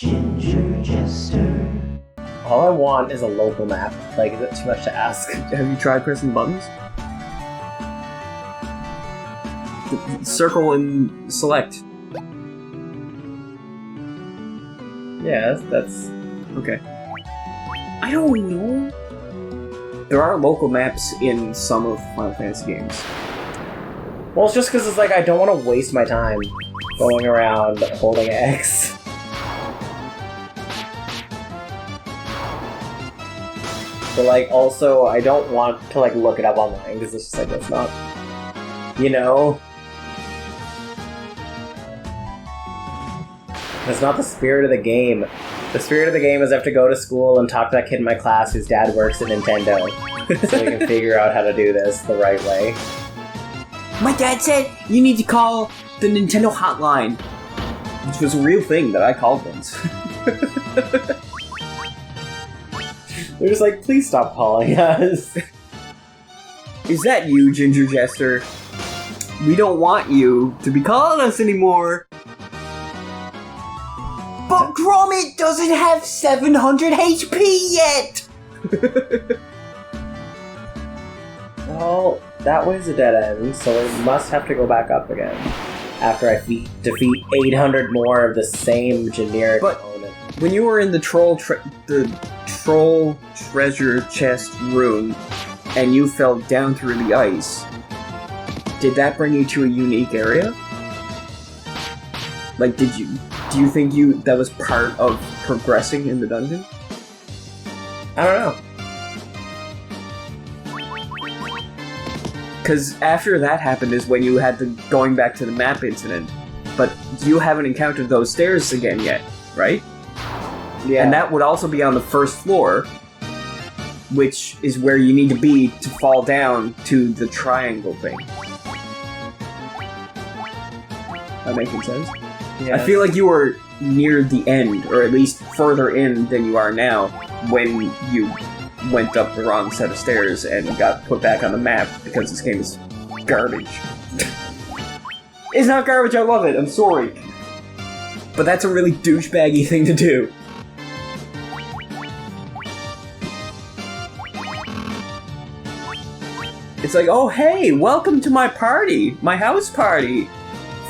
Ginger Jester. All I want is a local map. Like, is it too much to ask? Have you tried pressing buttons? Circle and select. Yeah, that's... Okay. I don't know. There are local maps in some of Final Fantasy games. Well, it's just because it's like, I don't want to waste my time going around holding X. But, like, also, I don't want to, like, look it up online, because it's just like, that's not... You know? That's not the spirit of the game. The spirit of the game is I have to go to school and talk to that kid in my class whose dad works at Nintendo. So we can figure out how to do this the right way. My dad said you need to call the Nintendo hotline. Which was a real thing that I called once. They're just like, please stop calling us. Is that you, Ginger Jester? We don't want you to be calling us anymore. But Gromit doesn't have 700 HP yet! Well, that was a dead end, so we must have to go back up again. After I defeat 800 more of the same generic opponent. When you were in the troll treasure chest room, and you fell down through the ice, did that bring you to a unique area? Like, do you think that was part of progressing in the dungeon? I don't know. Because after that happened is when you had the going back to the map incident, but you haven't encountered those stairs again yet, right? Yeah. And that would also be on the first floor, which is where you need to be to fall down to the triangle thing. That making sense? Yeah. I feel like you were near the end, or at least further in than you are now, when you went up the wrong set of stairs and got put back on the map because this game is garbage. It's not garbage, I love it, I'm sorry. But that's a really douchebaggy thing to do. It's like, oh hey, welcome to my party, my house party.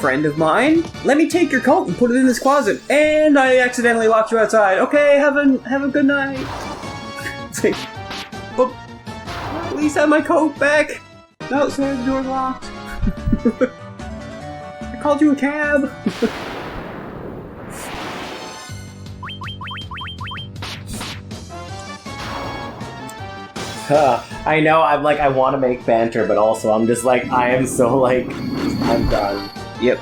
Friend of mine, let me take your coat and put it in this closet, and I accidentally locked you outside. Okay, have a good night. It's like, but at least I have my coat back. No, sorry, the door's locked. I called you a cab. I know, I'm like, I want to make banter, but also I'm just like, I am so like, I'm done. Yep.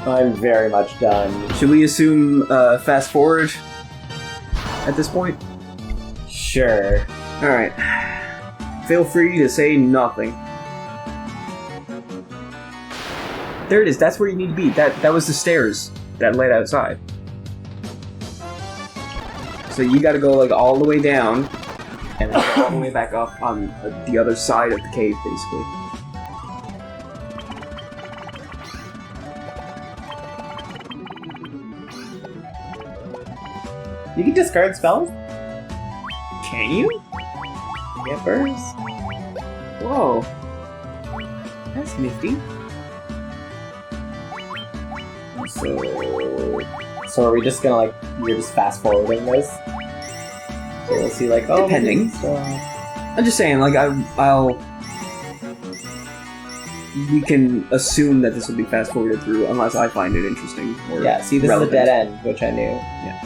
I'm very much done. Should we assume fast forward at this point? Sure. Alright. Feel free to say nothing. There it is, that's where you need to be. That was the stairs that led outside. So you gotta go like all the way down, and then go all the way back up on the other side of the cave, basically. You can discard spells? Can you? Yeah, first. Whoa. That's nifty. So are we just gonna like, you're just fast forwarding this? So we'll see like, oh, depending. I'm just saying, like, we can assume that this will be fast forwarded through unless I find it interesting or yeah, see, this relevant. is a dead end, which I knew. Yeah.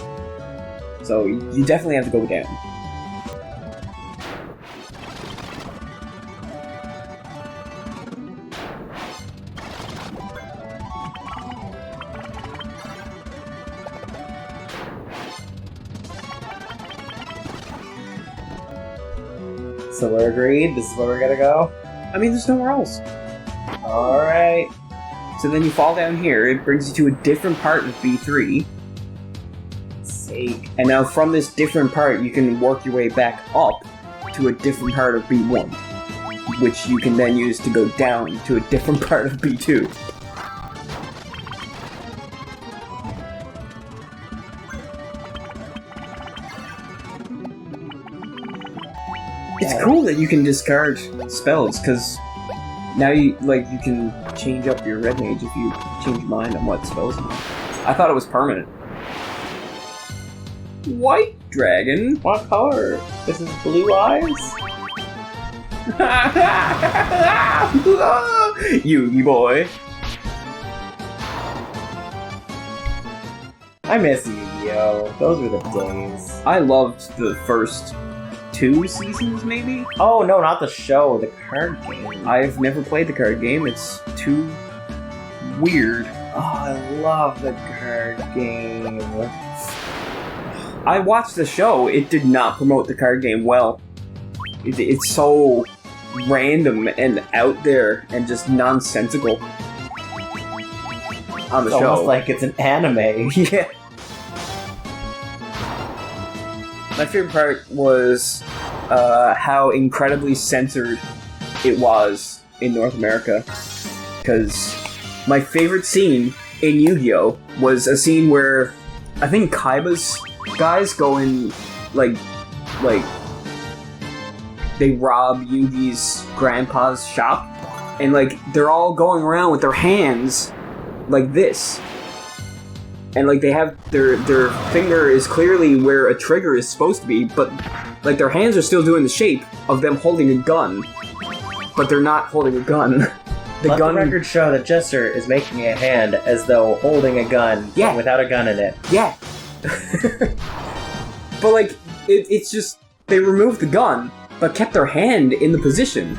So you definitely have to go down. So we're agreed? This is where we're gonna go? I mean, there's nowhere else. Alright. So then you fall down here, it brings you to a different part of B3. And now from this different part, you can work your way back up to a different part of B1, which you can then use to go down to a different part of B2. It's cool that you can discard spells, because now you can change up your red mage if you change your mind on what spells you want. I thought it was permanent. White dragon? What color? This is blue eyes? Yugi boy. I miss Yu-Gi-Oh! Those were the days. I loved the first 2 seasons, maybe? Oh, no, not the show, the card game. I've never played the card game. It's too weird. Oh, I love the card game. I watched the show. It did not promote the card game well. It's so random and out there and just nonsensical on the It's show. almost like it's an anime. Yeah. My favorite part was how incredibly censored it was in North America. Because my favorite scene in Yu-Gi-Oh! Was a scene where I think Kaiba's guys go in, like they rob Yugi's grandpa's shop, and like they're all going around with their hands like this, and like they have their finger is clearly where a trigger is supposed to be, but like their hands are still doing the shape of them holding a gun, but they're not holding a gun. Let the record show that Jester is making a hand as though holding a gun, yeah, without a gun in it. Yeah. But like it's just they removed the gun but kept their hand in the position,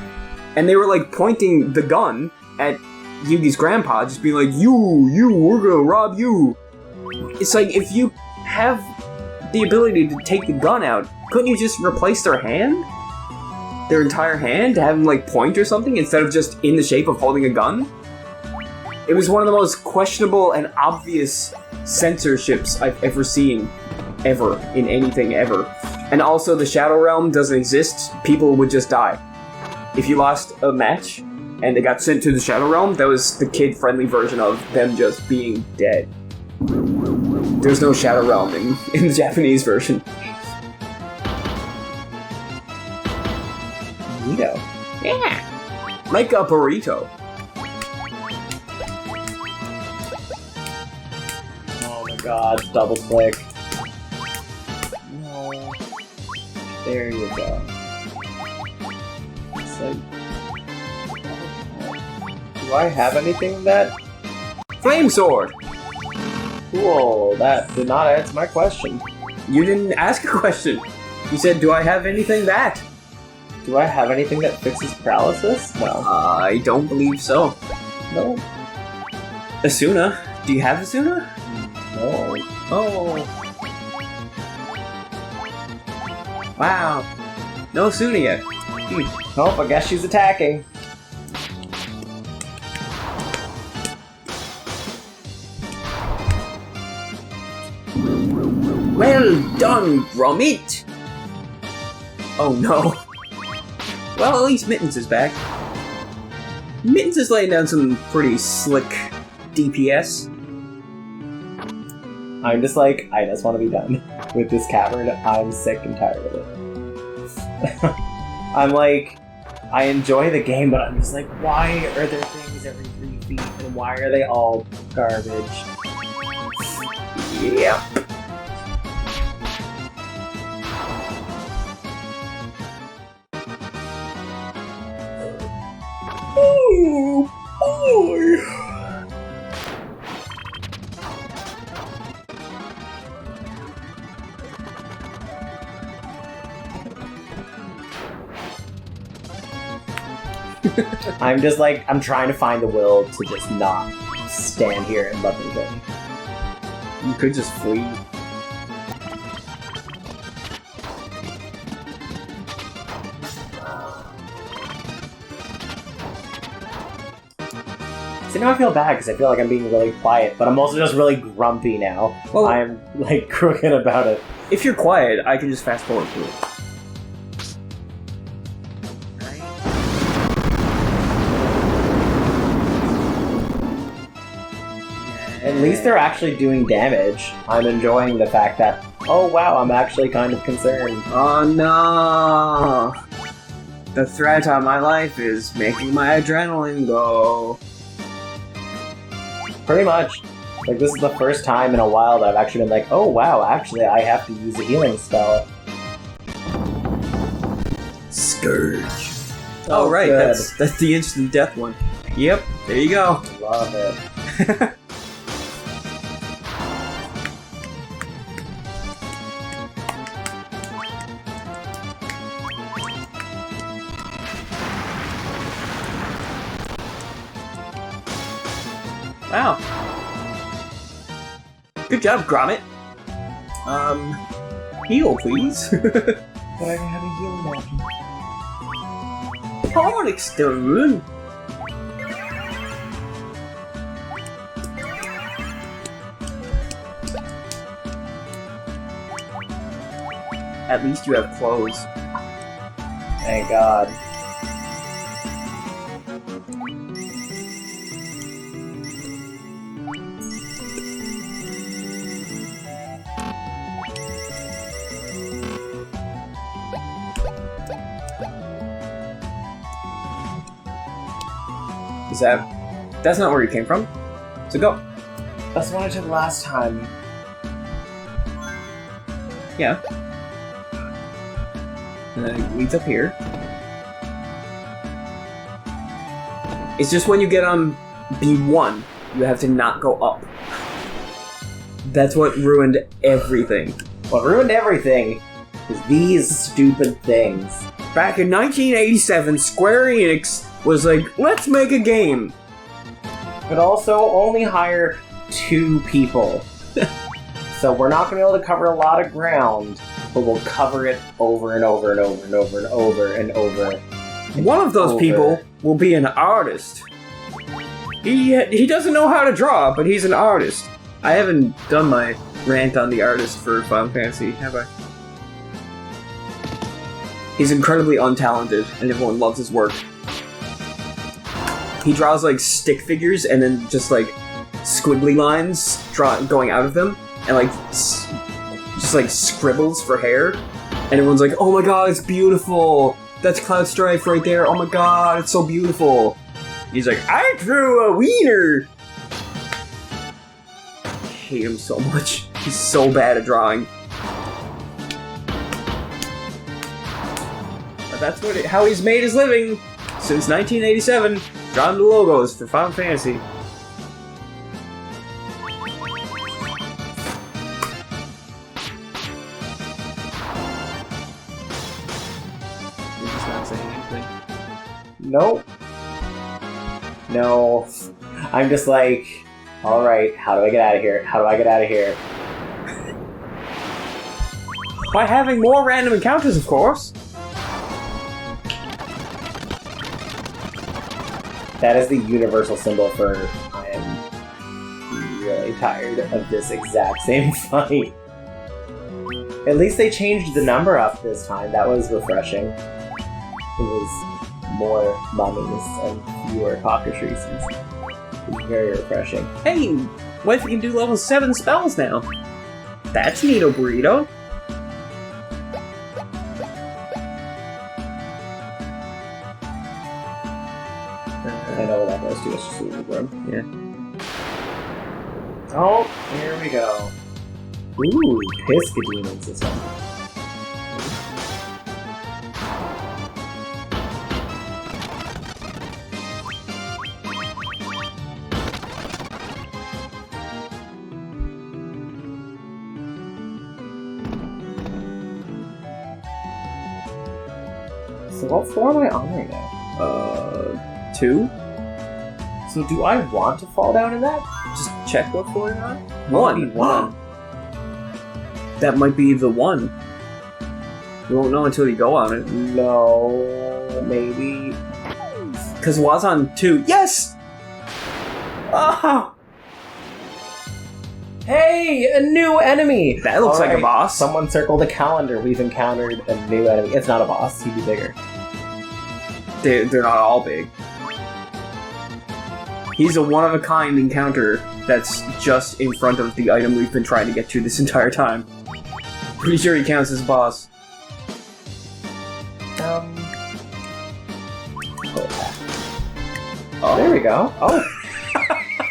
and they were like pointing the gun at Yugi's grandpa, just being like, you, we're gonna rob you. It's like, if you have the ability to take the gun out, couldn't you just replace their hand? Their entire hand, to have them like point or something instead of just in the shape of holding a gun? It was one of the most questionable and obvious censorships I've ever seen, ever, in anything ever. And also, the Shadow Realm doesn't exist, people would just die. If you lost a match and they got sent to the Shadow Realm, that was the kid-friendly version of them just being dead. There's no Shadow Realm in the Japanese version. Neato. Yeah. Like a burrito. Oh my god, double click. No. There you go. It's like... Do I have anything that? Flame Sword! Cool, that did not answer my question. You didn't ask a question. You said, do I have anything that? Do I have anything that fixes paralysis? No. I don't believe so. No. Asuna? Do you have Asuna? No. Oh. Wow. No Asuna yet. Oh, I guess she's attacking. Well done, Gromit! Oh no. Well, at least Mittens is back. Mittens is laying down some pretty slick DPS. I'm just like, I just want to be done with this cavern. I'm sick and tired of it. I'm like, I enjoy the game, but I'm just like, why are there things every 3 feet, and why are they all garbage? Yep. Oh boy! I'm just like, I'm trying to find the will to just not stand here and let them go. You could just flee. See, now I feel bad because I feel like I'm being really quiet, but I'm also just really grumpy now. Well, I'm like crooked about it. if you're quiet, I can just fast forward through it. At least they're actually doing damage. I'm enjoying the fact that, oh wow, I'm actually kind of concerned. Oh no! The threat on my life is making my adrenaline go. Pretty much. Like, this is the first time in a while that I've actually been like, oh wow, actually I have to use a healing spell. Scourge. Oh right, good. that's the instant death one. Yep, there you go. Love it. Wow. Good job, Gromit. Heal, please. But I don't have a healing magic. Tonic Stone. At least you have clothes. Thank God. Is that... That's not where you came from. So go. That's what I did last time. Yeah. And then it leads up here. It's just when you get on B1, you have to not go up. That's what ruined everything. What ruined everything is these stupid things. Back in 1987, Square Enix was like, let's make a game. But also only hire 2 people. So we're not going to be able to cover a lot of ground, but we'll cover it over and over and over and over and over and over. One of those people will be an artist. He doesn't know how to draw, but he's an artist. I haven't done my rant on the artist for Final Fantasy, have I? He's incredibly untalented, and everyone loves his work. He draws, like, stick figures, and then just, like, squiggly lines going out of them, and, like, just, like, scribbles for hair. And everyone's like, oh my god, it's beautiful! That's Cloud Strife right there, oh my god, it's so beautiful! He's like, I drew a wiener! I hate him so much. He's so bad at drawing. But that's how he's made his living since 1987, drawing the logos for Final Fantasy. You're just not saying anything. Nope. No. I'm just like, alright, how do I get out of here? How do I get out of here? By having more random encounters, of course. That is the universal symbol for I am really tired of this exact same fight. At least they changed the number up this time. That was refreshing. It was more mummies and fewer cockatrices. It was very refreshing. Hey, what if you can do level 7 spells now? That's neato burrito. I know where that goes to. It's just a room. Yeah. Oh, here we go. Ooh, Piscademon system. So what floor am I on right now? 2? So do I want to fall down in that? Just check what floor you're on. 1. That might be the 1. You won't know until you go on it. No, maybe. Because was on 2. Yes! Oh! Hey, a new enemy! That looks like a boss. Someone circled a calendar. We've encountered a new enemy. It's not a boss. He'd be bigger. They're not all big. He's a one-of-a-kind encounter that's just in front of the item we've been trying to get to this entire time. Pretty sure he counts as boss. critical attack. Oh. There we go. Oh.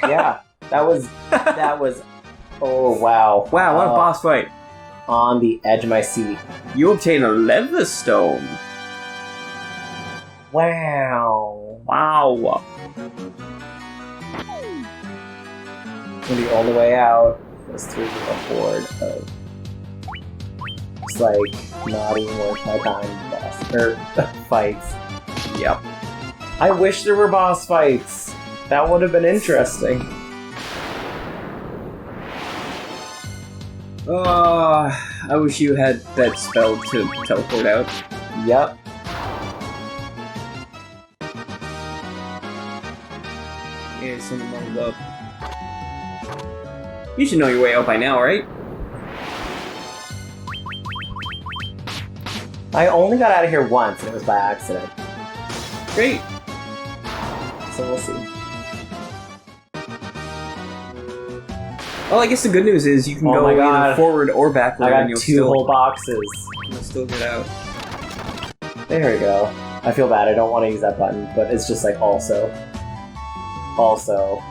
Yeah. That was... Oh, wow. Wow, what a boss fight. On the edge of my seat. You obtain a leather stone. Wow. Wow. And the only way out was through a horde of... It's like not even worth my time fights. Yep. I wish there were boss fights. That would have been interesting. I wish you had that spell to teleport out. Yep. Yeah, someone leveled up. You should know your way out by now, right? I only got out of here once, and it was by accident. Great. So we'll see. Well, I guess the good news is you can Oh go my God. either forward or backward, I and got you'll 2 whole boxes. still get out. There we go. I feel bad. I don't want to use that button, but it's just like also. Also.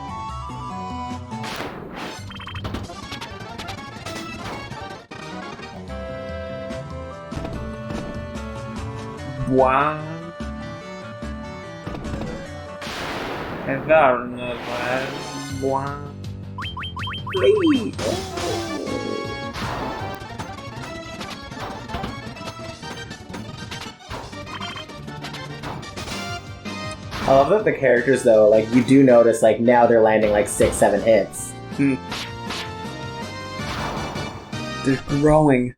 Wow. I love that the characters, though, like, you do notice, like, now they're landing, like, 6-7 hits. They're growing.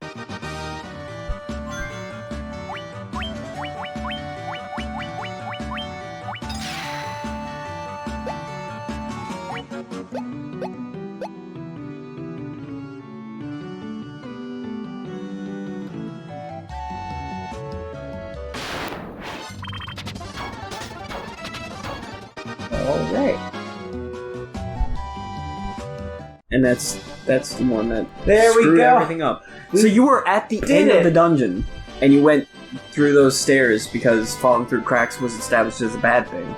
Alright. And that's the one that There we screwed go. everything up. So you were at the end of the dungeon, and you went through those stairs because falling through cracks was established as a bad thing.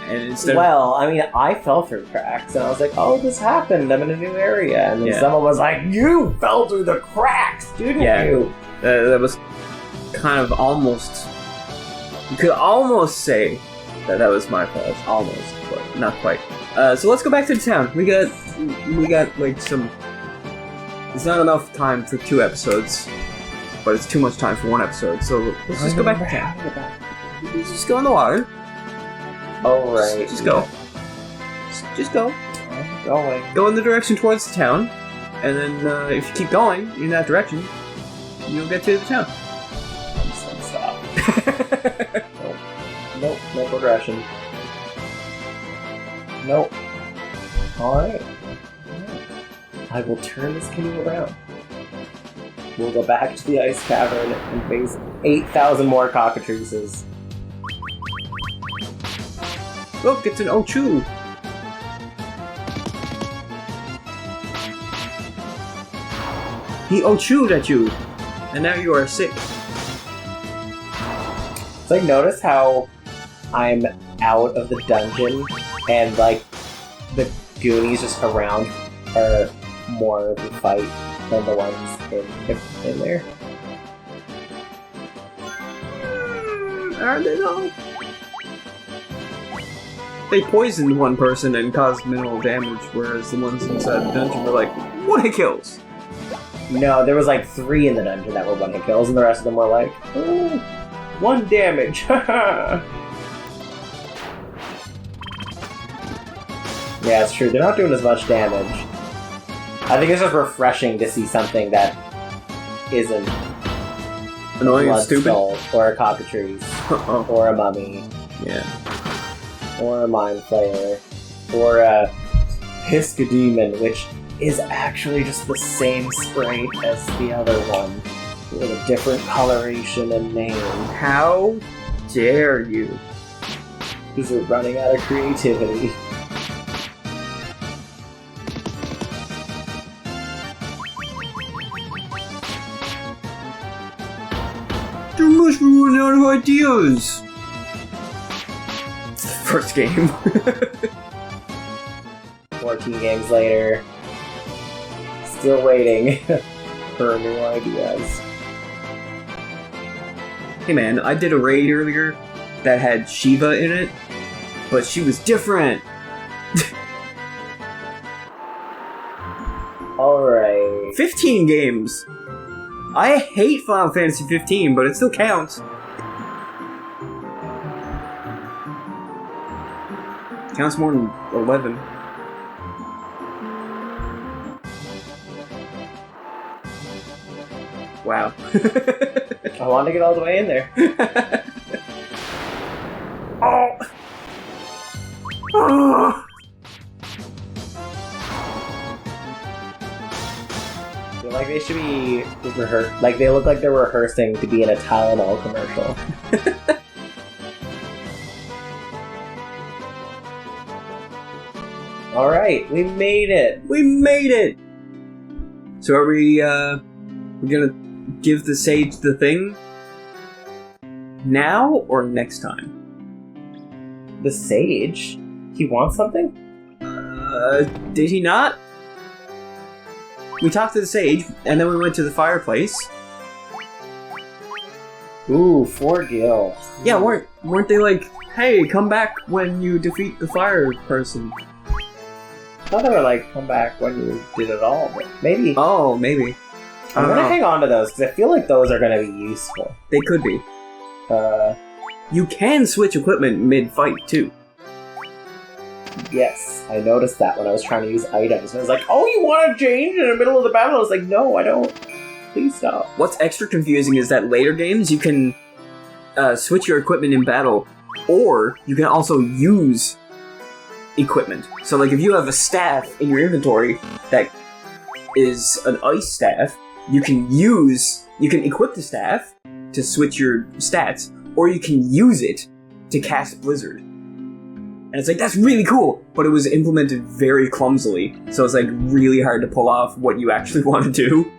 And instead Well, I mean, I fell through cracks, and I was like, oh, this happened, I'm in a new area. And then someone was like, you fell through the cracks, didn't you? that was kind of almost... You could almost say that was my fault. Almost, but not quite. So let's go back to the town. We got like some... It's not enough time for 2 episodes, but it's too much time for 1 episode, so let's just go back to town. Let's just go in the water. Oh, right. Just go. Just go. I'm going. Go in the direction towards the town, and then if you keep going in that direction, you'll get to the town. Stop. Nope, no progression. Nope. Alright. I will turn this canoe around. We'll go back to the ice cavern and face 8,000 more cockatrices. Look, it's an Ochu! He Ochu'd at you, and now you are sick. So, like, notice how I'm out of the dungeon, and, like, the Goonies just around are more of a fight than the ones in there. Are they though? They poisoned one person and caused minimal damage, whereas the ones inside the dungeon were like, 1-hit kills! No, there was like 3 in the dungeon that were 1-hit kills, and the rest of them were like, oh, 1 damage. Yeah, it's true. They're not doing as much damage. I think it's just refreshing to see something that isn't Annoying and Blood stupid. Skull, or a cockatrice, or a mummy, Yeah. or a mind flayer, or a Piscademon, which is actually just the same sprite as the other one, with a different coloration and name. How dare you? Because we're running out of creativity. Too much for running out of ideas! first game. 14 games later. Still waiting for new ideas. Hey man, I did a raid earlier that had Shiva in it, but she was different. Alright. 15 games. I hate Final Fantasy 15, but it still counts. Counts more than 11. Wow. I wanted to get all the way in there. Oh! Oh! I feel like they should be like they look like they're rehearsing to be in a Tylenol commercial. Alright, we made it! We made it! So are we, we're gonna give the sage the thing? Now or next time? The sage? He wants something? Did he not? We talked to the sage, and then we went to the fireplace. Ooh, 4 gil. Yeah, weren't they like, hey, come back when you defeat the fire person? I thought they were like, come back when you did it all, but maybe. Oh, maybe. I'm gonna hang on to those, because I feel like those are gonna be useful. They could be. You can switch equipment mid-fight, too. Yes, I noticed that when I was trying to use items. And I was like, oh, you want to change in the middle of the battle? I was like, no, I don't. Please stop. What's extra confusing is that later games, you can switch your equipment in battle, or you can also use equipment. So, like, if you have a staff in your inventory that is an ice staff, you can equip the staff to switch your stats, or you can use it to cast Blizzard. And it's like, that's really cool, but it was implemented very clumsily, so it's like really hard to pull off what you actually want to do.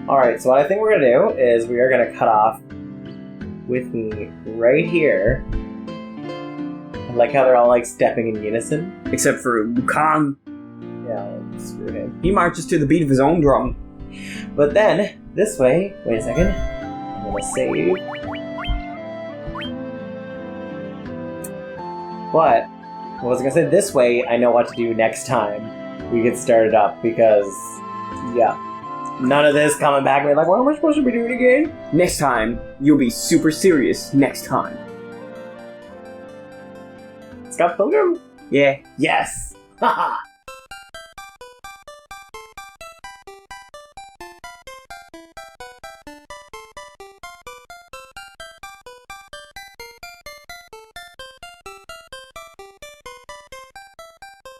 Alright, so what I think we're gonna do is we are gonna cut off with me right here. I like how they're all like stepping in unison. Except for Lucan. Yeah, well, screw him. He marches to the beat of his own drum. But then, this way, wait a second, I'm gonna save. But, what was I gonna say? This way, I know what to do next time we get started up, because, yeah. None of this coming back and being like, what am I supposed to be doing again? Next time, you'll be super serious next time. Scott Pilgrim? Yeah. Yes! Haha!